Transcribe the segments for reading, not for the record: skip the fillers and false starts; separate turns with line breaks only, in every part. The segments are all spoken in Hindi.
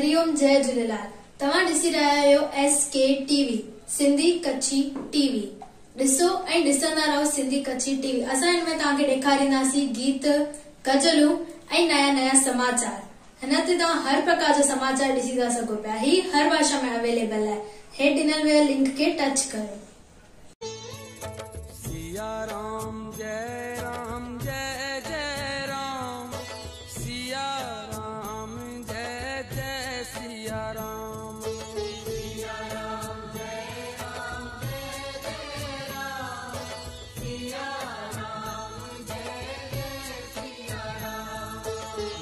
हरिओम जय झूलेलाल। तव्हां ॾिसी रहिया आहियो SK TV सिंधी कच्छी टीवी। ॾिसो ऐं ॾिसंदा रहो सिंधी कच्छी टीवी। असां हिन में तव्हांखे ॾेखारींदासीं गीत, गज़लूं ऐं नया नया समाचार। हिन ते तव्हां हर प्रकार जा समाचार ॾिसी था सघो पिया। ही हर भाषा में अवेलेबल आहे। हेठि ॾिनल वियल लिंक खे टच कयो।
सिया राम जय राम जय जय राम, सिया राम जय जय सिया राम, सिया राम जय राम जय जय राम, सिया राम जय जय सिया राम,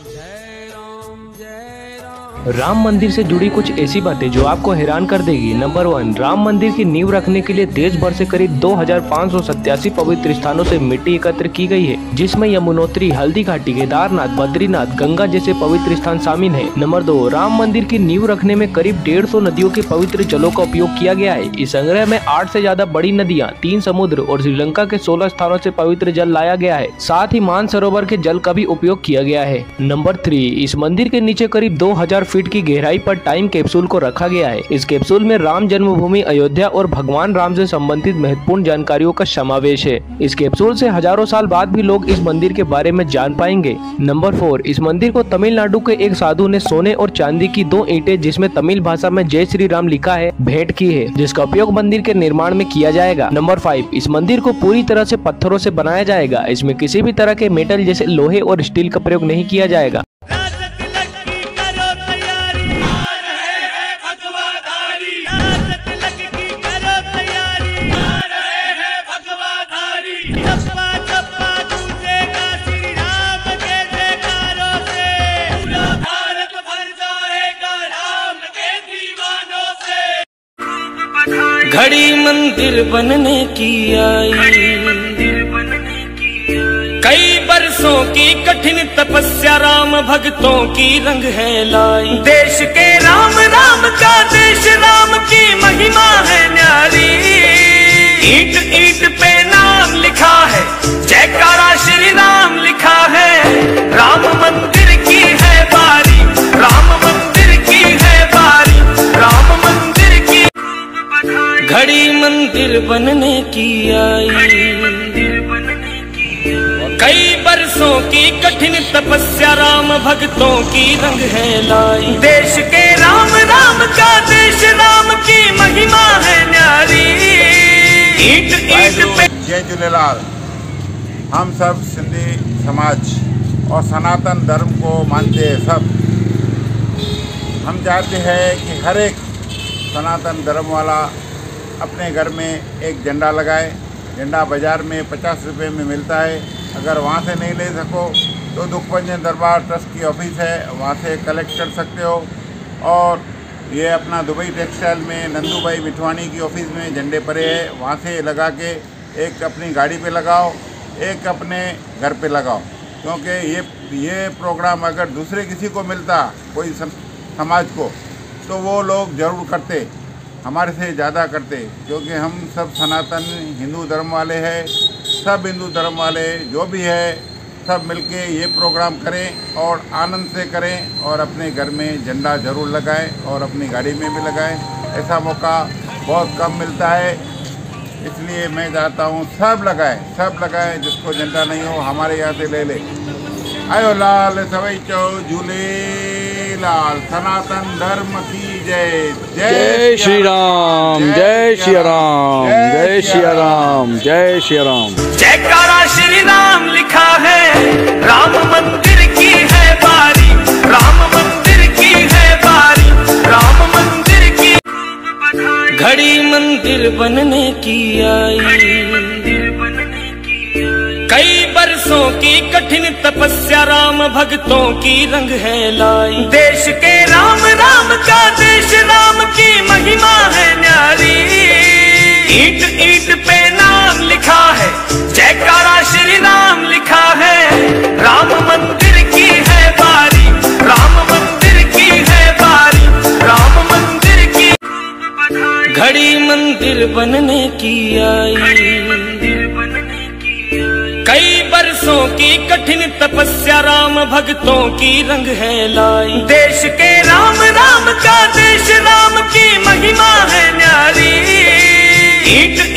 जय राम जय राम।
राम मंदिर से जुड़ी कुछ ऐसी बातें जो आपको हैरान कर देगी। नंबर 1, राम मंदिर की नींव रखने के लिए देश भर से करीब 2587 पवित्र स्थानों से मिट्टी एकत्र की गई है, जिसमें यमुनोत्री, हल्दी घाटी, केदारनाथ, बद्रीनाथ, गंगा जैसे पवित्र स्थान शामिल हैं। नंबर 2, राम मंदिर की नींव रखने में करीब 150 नदियों के पवित्र जलों का उपयोग किया गया है। इस संग्रह में 8 से ज्यादा बड़ी नदियाँ, 3 समुद्र और श्रीलंका के 16 स्थानों से पवित्र जल लाया गया है। साथ ही मानसरोवर के जल का भी उपयोग किया गया है। नंबर 3, इस मंदिर के नीचे करीब 2000 फीट की गहराई पर टाइम कैप्सूल को रखा गया है। इस कैप्सूल में राम जन्मभूमि अयोध्या और भगवान राम से संबंधित महत्वपूर्ण जानकारियों का समावेश है। इस कैप्सूल से हजारों साल बाद भी लोग इस मंदिर के बारे में जान पाएंगे। नंबर 4, इस मंदिर को तमिलनाडु के एक साधु ने सोने और चांदी की 2 ईंटें जिसमें तमिल भाषा में जय श्री राम लिखा है भेंट की है, जिसका उपयोग मंदिर के निर्माण में किया जाएगा। नंबर 5, इस मंदिर को पूरी तरह से पत्थरों से बनाया जाएगा। इसमें किसी भी तरह के मेटल जैसे लोहे और स्टील का प्रयोग नहीं किया जाएगा।
घड़ी मंदिर बनने की आई, कई बरसों की कठिन तपस्या राम भक्तों की रंग है लाई। देश के राम, राम का देश, राम की महिमा है न्यारी। ईंट ईंट पे नाम लिखा है, जयकारा श्री राम लिखा है। राम मंदिर की है बारी, राम मंदिर की है बारी, राम मंदिर की। घड़ी मंदिर बनने की आई, कई बरसों की कठिन तपस्या राम भक्तों की रंग है लाई। देश के राम, राम का देश, राम की महिमा है न्यारी। ईंट ईंट पे।
जय झूलेलाल। हम सब सिंधी समाज और सनातन धर्म को मानते हैं सब। हम चाहते हैं कि हर एक सनातन धर्म वाला अपने घर में एक झंडा लगाए। झंडा बाज़ार में 50 रुपये में मिलता है। अगर वहाँ से नहीं ले सको तो दुखभंजन दरबार ट्रस्ट की ऑफिस है, वहाँ से कलेक्ट कर सकते हो। और ये अपना दुबई टेक्सटाइल में नंदू भाई मिठवानी की ऑफिस में झंडे पड़े हैं, वहाँ से लगा के एक अपनी गाड़ी पे लगाओ, एक अपने घर पे लगाओ। क्योंकि ये प्रोग्राम अगर दूसरे किसी को मिलता, कोई समाज को, तो वो लोग ज़रूर करते, हमारे से ज़्यादा करते। क्योंकि हम सब सनातन हिंदू धर्म वाले हैं। सब हिंदू धर्म वाले जो भी है सब मिलके ये प्रोग्राम करें और आनंद से करें और अपने घर में झंडा ज़रूर लगाएं और अपनी गाड़ी में भी लगाएं। ऐसा मौका बहुत कम मिलता है, इसलिए मैं चाहता हूँ सब लगाएं। जिसको झंडा नहीं हो हमारे यहाँ से ले ले। आयो लाल सवई चो झूलेलाल। सनातन धर्म की जय।
जय श्री राम, जय श्री राम, जय श्री राम, जय श्री राम।
जयकारा श्री राम लिखा है। राम मंदिर की है बारी, राम मंदिर की है बारी, राम मंदिर की। घड़ी मंदिर बनने की आई, कई बरसों की कठिन तपस्या राम भक्तों की रंग है लाई। देश के राम, राम का देश, राम की महिमा है न्यारी। ईंट ईंट पे नाम लिखा है, जयकारा श्री राम लिखा है। राम मंदिर की है बारी, राम मंदिर की है बारी, राम मंदिर की। घड़ी मंदिर बनने की आई, कई बरसों की कठिन तपस्या राम भक्तों की रंग है लाई। देश के राम, राम ईंट